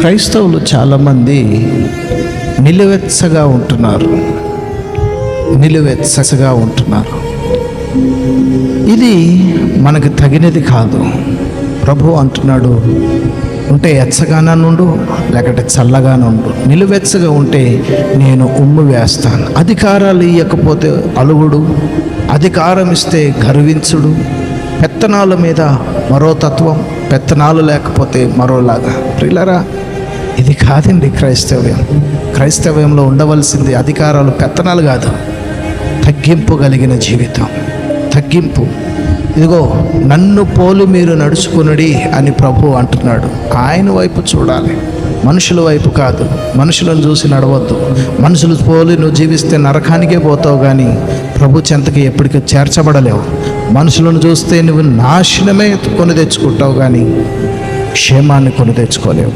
క్రైస్తవులు చాలామంది నిలువెచ్చగా ఉంటున్నారు. ఇది మనకు తగినది కాదు. ప్రభు అంటున్నాడు, ఉంటే ఎచ్చగానే నుండు, లేకపోతే చల్లగా నుండు. నిలువెచ్చగా ఉంటే నేను ఉమ్ము వేస్తాను. అధికారాలు ఇవ్వకపోతే అలుగుడు, అధికారం ఇస్తే గర్వించుడు, పెత్తనాల మీద మరో తత్వం, పెత్తనాలు లేకపోతే మరోలాగా. ప్రియులారా, ఇది కాదండి క్రైస్తవ్యంలో ఉండవలసింది అధికారాలు, పెత్తనాలు కాదు. తగ్గింపు కలిగిన జీవితం, తగ్గింపు. ఇదిగో నన్ను పోలి మీరు నడుచుకునుడి అని ప్రభు అంటున్నాడు. ఆయన వైపు చూడాలి, మనుషుల వైపు కాదు. మనుషులను చూసి నడవద్దు. మనుషులు పోలి నువ్వు జీవిస్తే నరకానికే పోతావు, కానీ ప్రభు చెంతకి ఎప్పటికీ చేర్చబడలేవు. మనుషులను చూస్తే నువ్వు నాశనమే కొని తెచ్చుకుంటావు, కానీ క్షేమాన్ని కొని తెచ్చుకోలేవు.